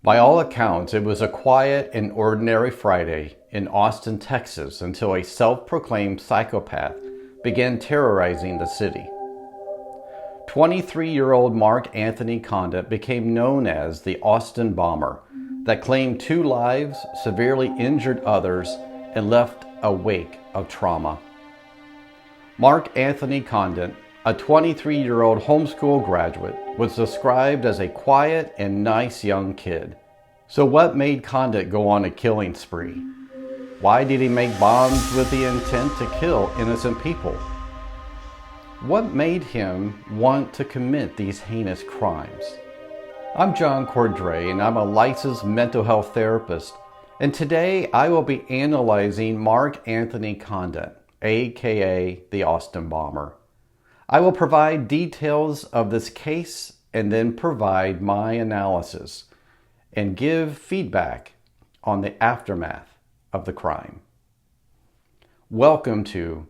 By all accounts, it was a quiet and ordinary Friday in Austin, Texas, until a self-proclaimed psychopath began terrorizing the city. 23-year-old Mark Anthony Conditt became known as the Austin Bomber that claimed 2 lives, severely injured others, and left a wake of trauma. Mark Anthony Conditt, a 23-year-old homeschool graduate, was described as a quiet and nice young kid. So what made Conditt go on a killing spree? Why did he make bombs with the intent to kill innocent people? What made him want to commit these heinous crimes? I'm John Cordray, and I'm a licensed mental health therapist, and today I will be analyzing Mark Anthony Conditt, aka the Austin Bomber. I will provide details of this case and then provide my analysis and give feedback on the aftermath of the crime. Welcome to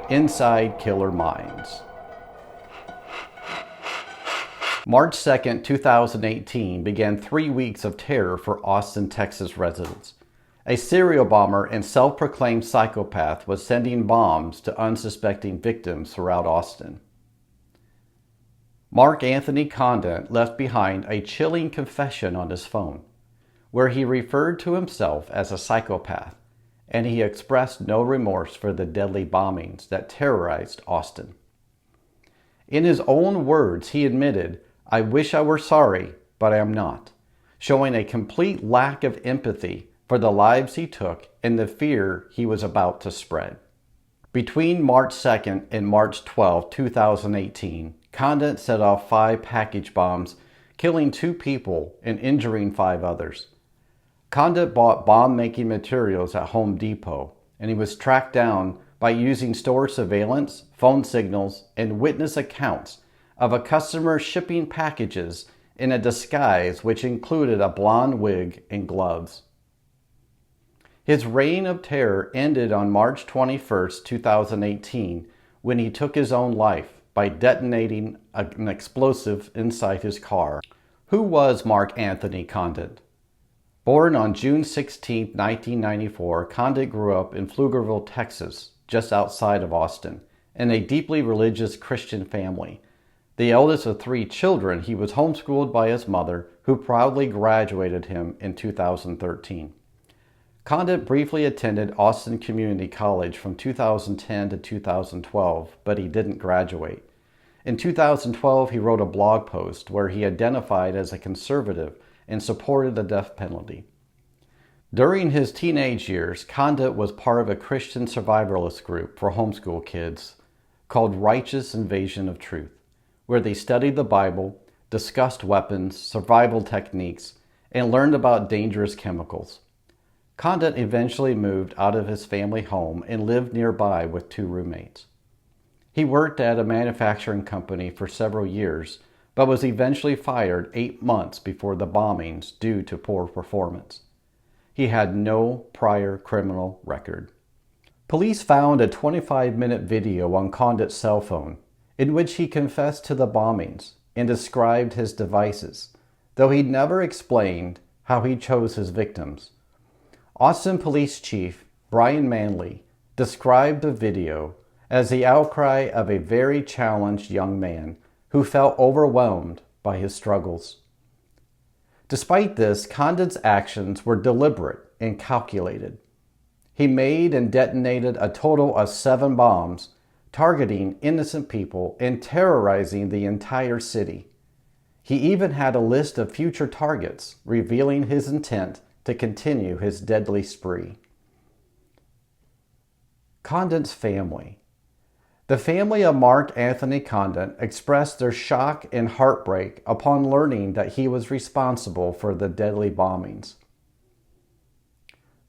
Inside Killer Minds. March 2nd, 2018 began 3 weeks of terror for Austin, Texas residents. A serial bomber and self-proclaimed psychopath was sending bombs to unsuspecting victims throughout Austin. Mark Anthony Conditt left behind a chilling confession on his phone, where he referred to himself as a psychopath, and he expressed no remorse for the deadly bombings that terrorized Austin. In his own words, he admitted, "I wish I were sorry, but I am not," showing a complete lack of empathy for the lives he took and the fear he was about to spread. Between March 2nd and March 12, 2018, Conditt set off 5 package bombs, killing 2 people and injuring 5 others. Conditt bought bomb-making materials at Home Depot, and he was tracked down by using store surveillance, phone signals, and witness accounts of a customer shipping packages in a disguise which included a blonde wig and gloves. His reign of terror ended on March 21st, 2018, when he took his own life by detonating an explosive inside his car. Who was Mark Anthony Conditt? Born on June 16, 1994, Conditt grew up in Pflugerville, Texas, just outside of Austin, in a deeply religious Christian family. The eldest of 3 children, he was homeschooled by his mother, who proudly graduated him in 2013. Conditt briefly attended Austin Community College from 2010 to 2012, but he didn't graduate. In 2012, he wrote a blog post where he identified as a conservative and supported the death penalty. During his teenage years, Conditt was part of a Christian survivalist group for homeschool kids called Righteous Invasion of Truth, where they studied the Bible, discussed weapons, survival techniques, and learned about dangerous chemicals. Conditt eventually moved out of his family home and lived nearby with 2 roommates. He worked at a manufacturing company for several years, but was eventually fired 8 months before the bombings due to poor performance. He had no prior criminal record. Police found a 25-minute video on Conditt's cell phone in which he confessed to the bombings and described his devices, though he never explained how he chose his victims. Austin Police Chief Brian Manley described the video as the outcry of a very challenged young man who felt overwhelmed by his struggles. Despite this, Conditt's actions were deliberate and calculated. He made and detonated a total of 7 bombs, targeting innocent people and terrorizing the entire city. He even had a list of future targets, revealing his intent to continue his deadly spree. Conditt's family. The family of Mark Anthony Conditt expressed their shock and heartbreak upon learning that he was responsible for the deadly bombings.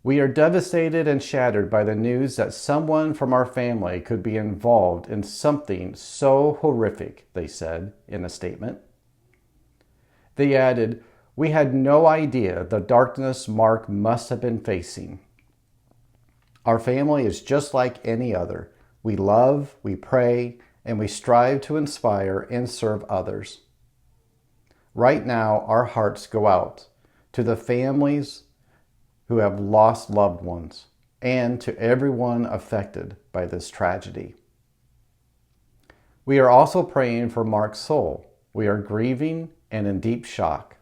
"We are devastated and shattered by the news that someone from our family could be involved in something so horrific," they said in a statement. They added, "We had no idea the darkness Mark must have been facing. Our family is just like any other. We love, we pray, and we strive to inspire and serve others. Right now, our hearts go out to the families who have lost loved ones, and to everyone affected by this tragedy. We are also praying for Mark's soul. We are grieving and in deep shock.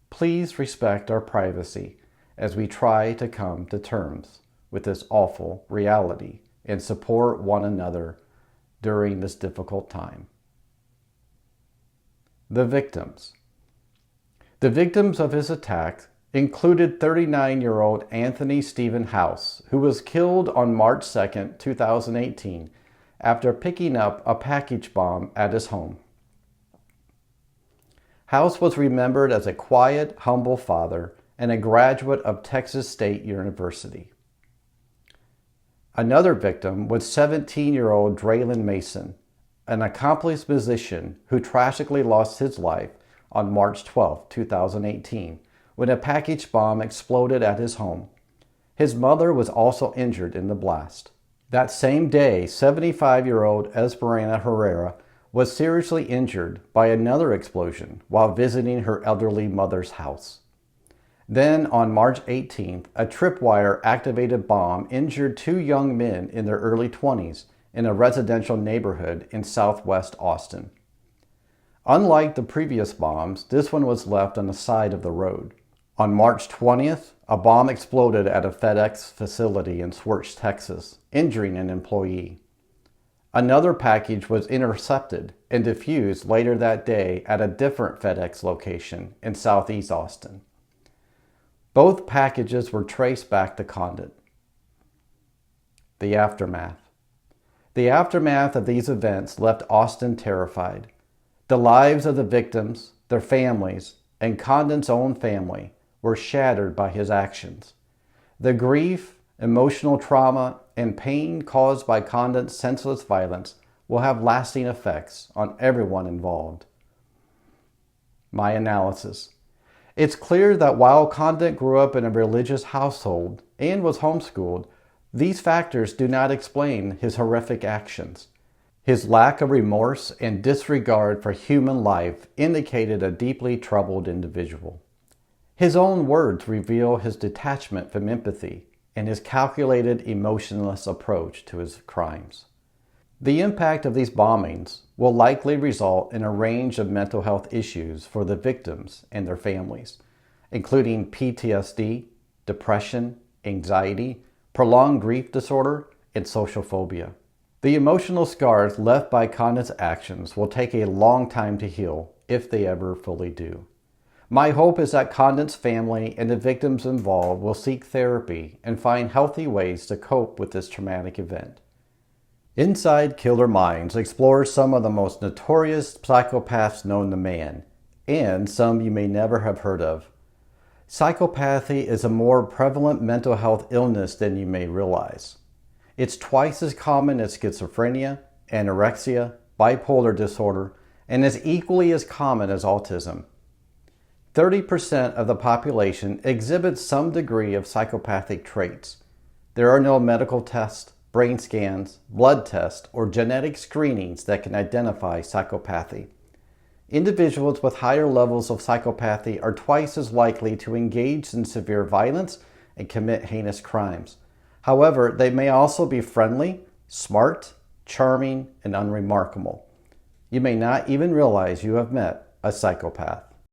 Please respect our privacy as we try to come to terms with this awful reality and support one another during this difficult time. The victims. The victims of his attack included 39-year-old Anthony Stephen House, who was killed on March 2, 2018, after picking up a package bomb at his home. House was remembered as a quiet, humble father and a graduate of Texas State University. Another victim was 17-year-old Draylon Mason, an accomplished musician who tragically lost his life on March 12, 2018, when a package bomb exploded at his home. His mother was also injured in the blast. That same day, 75-year-old Esperanza Herrera was seriously injured by another explosion while visiting her elderly mother's house. Then, on March 18th, a tripwire-activated bomb injured two young men in their early 20s in a residential neighborhood in southwest Austin. Unlike the previous bombs, this one was left on the side of the road. On March 20th, a bomb exploded at a FedEx facility in Swartz, Texas, injuring an employee. Another package was intercepted and defused later that day at a different FedEx location in southeast Austin. Both packages were traced back to Conditt. The aftermath. The aftermath of these events left Austin terrified. The lives of the victims, their families, and Conditt's own family were shattered by his actions. The grief, emotional trauma, and pain caused by Conditt's senseless violence will have lasting effects on everyone involved. My analysis. It's clear that while Conditt grew up in a religious household and was homeschooled, these factors do not explain his horrific actions. His lack of remorse and disregard for human life indicated a deeply troubled individual. His own words reveal his detachment from empathy and his calculated, emotionless approach to his crimes. The impact of these bombings will likely result in a range of mental health issues for the victims and their families, including PTSD, depression, anxiety, prolonged grief disorder, and social phobia. The emotional scars left by Conditt's actions will take a long time to heal, if they ever fully do. My hope is that Conditt's family and the victims involved will seek therapy and find healthy ways to cope with this traumatic event. Inside Killer Minds explores some of the most notorious psychopaths known to man, and some you may never have heard of. Psychopathy is a more prevalent mental health illness than you may realize. It's twice as common as schizophrenia, anorexia, bipolar disorder, and is equally as common as autism. 30% of the population exhibits some degree of psychopathic traits. There are no medical tests, brain scans, blood tests, or genetic screenings that can identify psychopathy. Individuals with higher levels of psychopathy are twice as likely to engage in severe violence and commit heinous crimes. However, they may also be friendly, smart, charming, and unremarkable. You may not even realize you have met a psychopath.